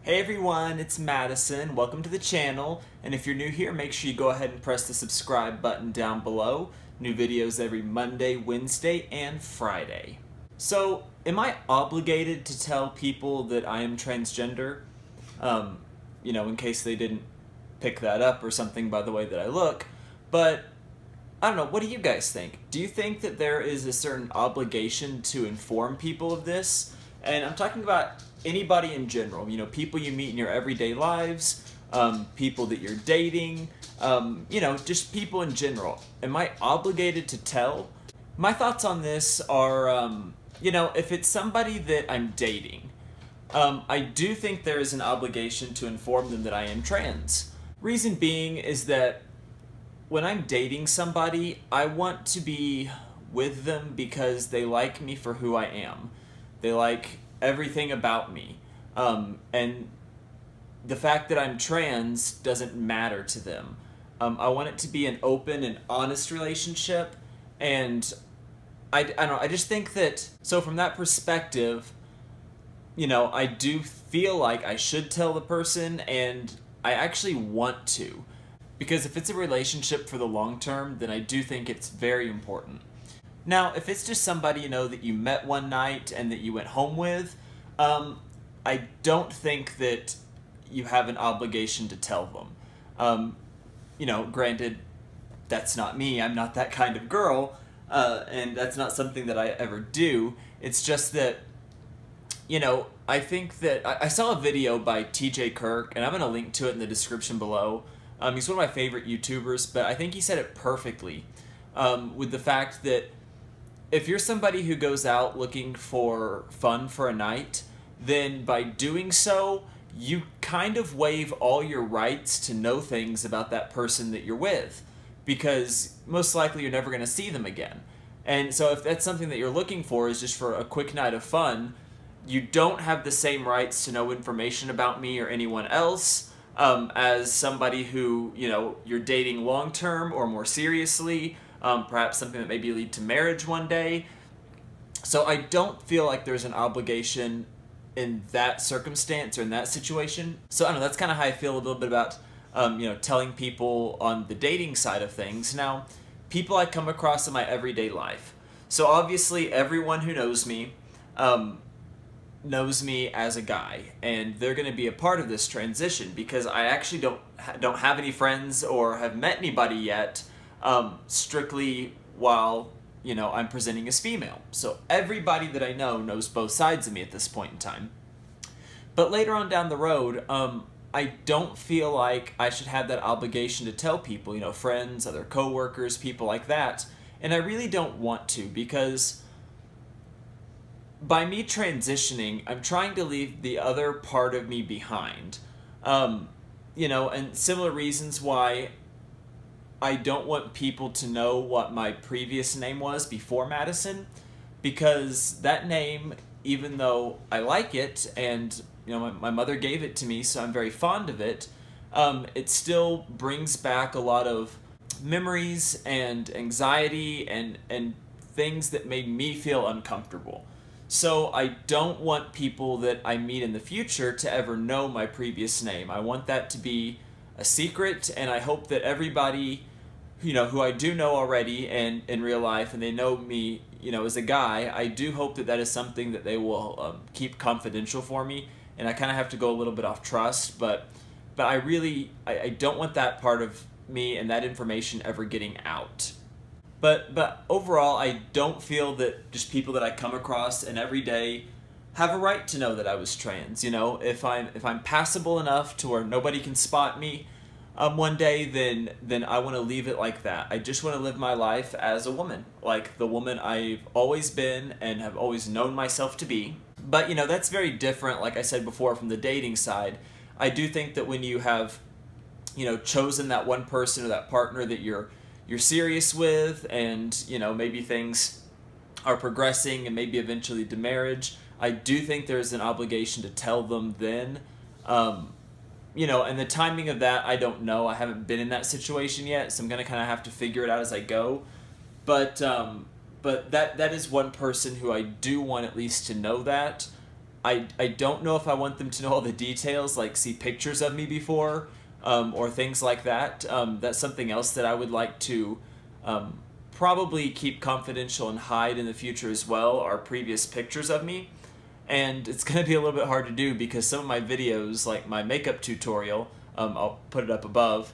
Hey everyone, it's Madison. Welcome to the channel, and if you're new here, make sure you go ahead and press the subscribe button down below. New videos every Monday, Wednesday, and Friday. So, am I obligated to tell people that I am transgender? In case they didn't pick that up or something by the way that I look. But, I don't know, what do you guys think? Do you think that there is a certain obligation to inform people of this? And I'm talking about anybody in general, people you meet in your everyday lives, people that you're dating, just people in general. Am I obligated to tell? My thoughts on this are, if it's somebody that I'm dating, I do think there is an obligation to inform them that I am trans. Reason being is that when I'm dating somebody, I want to be with them because they like me for who I am. They like everything about me. And the fact that I'm trans doesn't matter to them. I want it to be an open and honest relationship, and I don't know, I just think that, so from that perspective, I do feel like I should tell the person, and I actually want to. Because if it's a relationship for the long term, then I do think it's very important. Now, if it's just somebody, that you met one night and that you went home with, I don't think that you have an obligation to tell them. Granted, that's not me. I'm not that kind of girl, and that's not something that I ever do. It's just that, I think that I saw a video by TJ Kirk, and I'm going to link to it in the description below. He's one of my favorite YouTubers, but I think he said it perfectly with the fact that if you're somebody who goes out looking for fun for a night, then by doing so, you kind of waive all your rights to know things about that person that you're with, because most likely you're never going to see them again. And so if that's something that you're looking for is just for a quick night of fun, you don't have the same rights to know information about me or anyone else as somebody who, you're dating long-term or more seriously, perhaps something that maybe lead to marriage one day. So I don't feel like there's an obligation in that circumstance or in that situation. So I don't know, that's kind of how I feel a little bit about, telling people on the dating side of things. Now, people I come across in my everyday life. So obviously everyone who knows me as a guy, and they're going to be a part of this transition because I actually don't have any friends or have met anybody yet strictly while I'm presenting as female. So everybody that I know knows both sides of me at this point in time. But later on down the road, I don't feel like I should have that obligation to tell people, friends, other coworkers, people like that. And I really don't want to, because by me transitioning, I'm trying to leave the other part of me behind. And similar reasons why I don't want people to know what my previous name was before Madison, because that name, even though I like it, and my mother gave it to me, so I'm very fond of it, it still brings back a lot of memories and anxiety and things that made me feel uncomfortable. So I don't want people that I meet in the future to ever know my previous name. I want that to be a secret, and I hope that everybody, who I do know already and in real life, and they know me, as a guy, I do hope that that is something that they will keep confidential for me. And I kind of have to go a little bit off trust, but I don't want that part of me and that information ever getting out. But overall, I don't feel that just people that I come across and every day have a right to know that I was trans. If I'm passable enough to where nobody can spot me one day, then I want to leave it like that. I just want to live my life as a woman, like the woman I've always been and have always known myself to be. But that's very different, like I said before, from the dating side. I do think that when you have chosen that one person or that partner that you're serious with, and maybe things are progressing and maybe eventually to marriage, I do think there's an obligation to tell them then. And the timing of that, I don't know. I haven't been in that situation yet, so I'm gonna kind of have to figure it out as I go. But that is one person who I do want at least to know that. I don't know if I want them to know all the details, like see pictures of me before, or things like that. That's something else that I would like to probably keep confidential and hide in the future as well, are previous pictures of me. And it's going to be a little bit hard to do because some of my videos, like my makeup tutorial, I'll put it up above,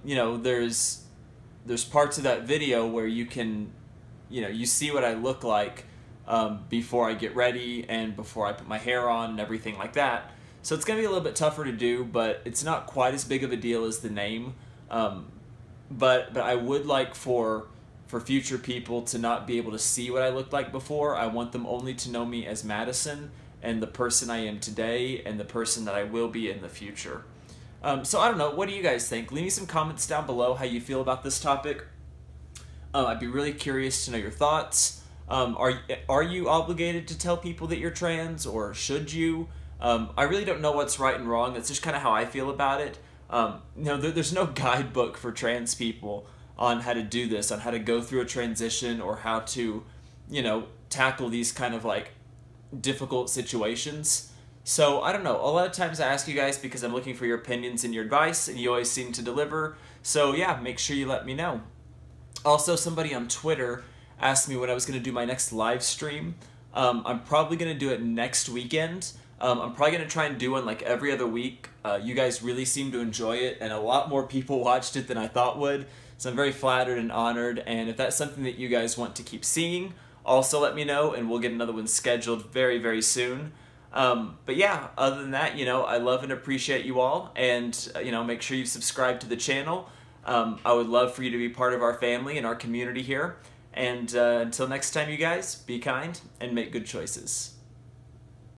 you know, there's parts of that video where you can, you know, you see what I look like before I get ready and before I put my hair on and everything like that. So it's going to be a little bit tougher to do, but it's not quite as big of a deal as the name. But I would like for future people to not be able to see what I looked like before. I want them only to know me as Madison and the person I am today and the person that I will be in the future. So I don't know, what do you guys think? Leave me some comments down below how you feel about this topic. I'd be really curious to know your thoughts. Are you obligated to tell people that you're trans, or should you? I really don't know what's right and wrong. That's just kind of how I feel about it. You know, there's no guidebook for trans people on how to do this, on how to go through a transition, or how to, you know, tackle these kind of like difficult situations. So I don't know, a lot of times I ask you guys because I'm looking for your opinions and your advice, and you always seem to deliver. So yeah, make sure you let me know. Also, somebody on Twitter asked me when I was going to do my next live stream. I'm probably going to do it next weekend. I'm probably going to try and do one like every other week. You guys really seem to enjoy it, and a lot more people watched it than I thought would. So I'm very flattered and honored, and if that's something that you guys want to keep seeing, also let me know, and we'll get another one scheduled very, very soon. But yeah, other than that, you know, I love and appreciate you all, and, you know, make sure you subscribe to the channel. I would love for you to be part of our family and our community here. And until next time, you guys, be kind and make good choices.